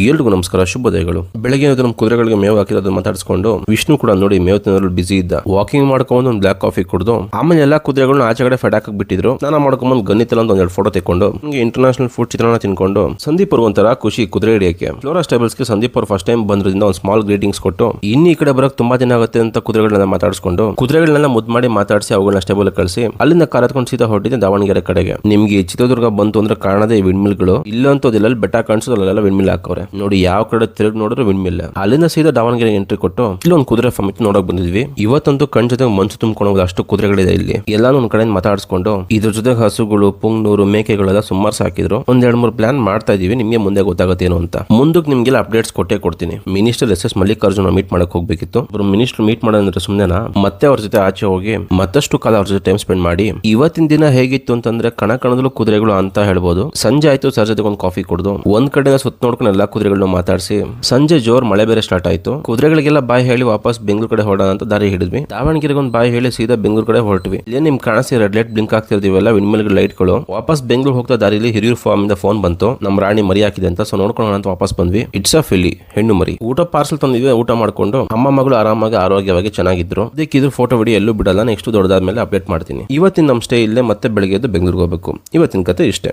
ಎಲ್ರಿಗೂ ನಮಸ್ಕಾರ, ಶುಭೋದಯಗಳು. ಬೆಳಗ್ಗೆ ನಮ್ಮ ಕುದುರೆಗಳಿಗೆ ಮೇವು ಹಾಕಿರೋದನ್ನ ಮಾತಾಡಿಸ್ಕೊಂಡು ವಿಷ್ಣು ಕೂಡ ನೋಡಿ ಮೇವು ತಿನ್ನೋದ್ರಲ್ಲಿ ಬಿಸಿ ಇದ್ದ. ವಾಕಿಂಗ್ ಮಾಡ್ಕೊಂಡು ಒಂದು ಬ್ಲಾಕ್ ಕಾಫಿ ಕುಡಿದು ಆಮೇಲೆ ಎಲ್ಲಾ ಕುದುರೆಗಳನ್ನ ಆಚೆ ಕಡೆ ಫೆಡ್ ಹಾಕಕ್ ಬಿಟ್ಟಿದ್ರು. ನಾನು ಮಾಡ್ಕೊಂಡ್ ಗನ್ನಿತ್ತಲ್ಲ ಅಂತ ಒಂದೆರಡು ಫೋಟೋ ತೆಕ್ಕೊಂಡು ನಿಮಗೆ ಇಂಟರ್ನ್ಯಾಷನಲ್ ಫುಡ್ ಚಿತ್ರಾನ್ನ ತಿನ್ಕೊಂಡು ಸಂದೀಪ್ ಅವ್ರ ಒಂಥರ ಖುಷಿ ಕುದುರೆ ಹಿಡಿಯಕ್ಕೆ. ಫ್ಲೋರಾ ಸ್ಟೇಬಲ್ಸ್ಗೆ ಸಂದೀಪ್ ಅವ್ರು ಫಸ್ಟ್ ಟೈಮ್ ಬಂದ್ರಿಂದ ಒಂದು ಸ್ಮಾಲ್ ಗ್ರೀಟಿಂಗ್ಸ್ ಕೊಟ್ಟು ಇನ್ನು ಈ ಕಡೆ ಬರೋಕ್ ತುಂಬಾ ದಿನ ಆಗುತ್ತೆ ಅಂತ ಕುದುರೆಗಳನ್ನ ಮಾತಾಡಿಸ್ಕೊಂಡು ಕುದುರೆಗಳನ್ನೆಲ್ಲ ಮುದ್ದು ಮಾಡಿ ಮಾತಾಡಿಸಿ ಅವುಗಳನ್ನ ಸ್ಟೇಬಲ್ ಕಳಿಸಿ ಅಲ್ಲಿಂದ ಕಾರ್ ಹತ್ಕೊಂಡು ಸೀದಾ ಹೊರಟಿದ್ದೆ ದಾವಣಗೆರೆ ಕಡೆಗೆ. ನಿಮ್ಗೆ ಚಿತ್ರದುರ್ಗ ಬಂತು ಅಂದ್ರೆ ಕಾರಣದೇ ವಿಂಡ್ಮಿಲ್ಗಳು ಇಲ್ಲಂತೋದಿಲ್ಲ, ಬೆಟ್ಟ ಕಾಣಿಸೋದಲ್ಲ ವಿಂಡ್ಮಿಲ್ ಹಾಕವ್ರೆ ನೋಡಿ. ಯಾವ ಕಡೆ ತಿರುಗಿ ನೋಡಿದ್ರು ವಿಂಡ್ಮಿಲ್. ಅಲ್ಲಿಂದ ಸೀದಾ ದಾವಣಗೆರೆ ಎಂಟ್ರಿ ಕೊಟ್ಟು ಇಲ್ಲೊಂದು ಕುದುರೆ ಫಾರ್ಮ್ ಇತ್ತು, ನೋಡಕ್ ಬಂದಿದ್ವಿ. ಇವತ್ತಂತೂ ಕಣ್ ಜೊತೆ ಮನ್ಸು ತುಂಬ್ಕೊಂಡು ಹೋಗೋದು ಅಷ್ಟು ಕುದುರೆಗಳಿದೆ ಇಲ್ಲಿ. ಎಲ್ಲಾನು ಒಂದ್ ಕಡೆ ಮಾತಾಡಿಸ್ಕೊಂಡು ಇದ್ರ ಜೊತೆ ಹಸುಗಳು, ಪುಂಗ್ನೂರು, ಮೇಕೆಗಳೆಲ್ಲ ಸುಮಾರು ಸಾಕಿದ್ರು. ಒಂದ್ 2-3 ಪ್ಲಾನ್ ಮಾಡ್ತಾ ಇದೀವಿ, ನಿಮ್ಗೆ ಮುಂದೆ ಗೊತ್ತಾಗತ್ತೇನು ಅಂತ. ಮುಂದಕ್ಕೆ ನಿಮ್ಗೆಲ್ಲ ಅಪ್ಡೇಟ್ಸ್ ಕೊಡ್ತೀನಿ. ಮಿನಿಸ್ಟರ್ ಎಸ್ ಮಲ್ಲಿಕಾರ್ಜುನ ಮೀಟ್ ಮಾಡಕ್ ಹೋಗ್ಬೇಕಿತ್ತು. ಮಿನಿಸ್ಟರ್ ಮೀಟ್ ಮಾಡೋದಂದ್ರೆ ಸುಮ್ಮನೆನಾ, ಮತ್ತೆ ಅವ್ರ ಜೊತೆ ಆಚೆ ಹೋಗಿ ಮತ್ತಷ್ಟು ಕಾಲ ಅವ್ರ ಜೊತೆ ಟೈಮ್ ಸ್ಪೆಂಡ್ ಮಾಡಿ ಇವತ್ತಿನ ದಿನ ಹೇಗಿತ್ತು ಅಂತಂದ್ರೆ ಕಣದಲ್ಲೂ ಕುದುರೆಗಳು ಅಂತ ಹೇಳ್ಬೋದು. ಸಂಜೆ ಆಯ್ತು, ಸರ್ ಜೊತೆ ಒಂದು ಕಾಫಿ ಕುಡಿದು ಒಂದ್ ಕಡೆ ಸುತ್ತ ನೋಡ್ಕೊಂಡು ಎಲ್ಲಾ ಕುದುರೆಗಳನ್ನ ಮಾತಾಡಿಸಿ ಸಂಜೆ ಜೋರ್ ಮಳೆ ಬೇರೆ ಸ್ಟಾರ್ಟ್ ಆಯ್ತು. ಕುದುರೆಗಳಿಗೆಲ್ಲ ಬಾಯ್ ಹೇಳಿ ವಾಪಸ್ ಬೆಂಗಳೂರು ಕಡೆ ಹೊರಡೋಣ ಅಂತ ದಾರಿ ಹಿಡಿದ್ವಿ. ದಾವಣಗೆರೆಗೆ ಒಂದು ಬಾಯ್ ಹೇಳಿ ಸೀದಾ ಬೆಂಗಳೂರು ಕಡೆ ಹೊರಟ್ವಿ. ಇಲ್ಲಿ ನಿಮ್ ಕಾಣಿಸಿ ರೆಡ್ ಲೈಟ್ ಬ್ಲಿಂಕ್ ಆಗ್ತಿರ್ತೀವಲ್ಲ, ವಿಂಡ್ಮಿಲ್ ಲೈಟ್ಗಳು. ವಾಪಸ್ ಬೆಂಗಳೂರು ಹೋಗ್ತಾ ದಾರಿಲಿ ಹಿರಿಯೂರ್ ಫಾರ್ಮ್ ಇಂದ ಫೋನ್ ಬಂತು, ನಮ್ ರಾಣಿ ಮರಿ ಹಾಕಿದೆ ಅಂತ. ಸೊ ನೋಡ್ಕೊಳ್ಳೋಣ ಅಂತ ವಾಪಸ್ ಬಂದ್ವಿ. ಇಟ್ಸ್ ಅ ಫಿಲಿ ಹೆಣ್ಣು ಮರಿ. ಊಟ ಪಾರ್ಸಲ್ ತಂದಿದ್ವಿ, ಊಟ ಮಾಡ್ಕೊಂಡು ಅಮ್ಮ ಮಗಳು ಆರಾಮಾಗಿ ಆರೋಗ್ಯವಾಗಿ ಚೆನ್ನಾಗಿದ್ರು. ಅದಕ್ಕೆ ಇದು ಫೋಟೋ ವಿಡಿಯೋ ಎಲ್ಲೂ ಬಿಡಲ್ಲ, ನೆಕ್ಸ್ಟ್ ದೊಡ್ಡದಾದ್ಮೇಲೆ ಅಪ್ಡೇಟ್ ಮಾಡ್ತೀನಿ. ಇವತ್ತಿನ ನಮ್ ಸ್ಟೇ ಇಲ್ಲೇ, ಮತ್ತೆ ಬೆಳಗ್ಗೆ ಎದ್ದು ಬೆಂಗಳೂರಿಗೆ ಹೋಗ್ಬೇಕು. ಇವತ್ತಿನ ಕತೆ ಇಷ್ಟೇ.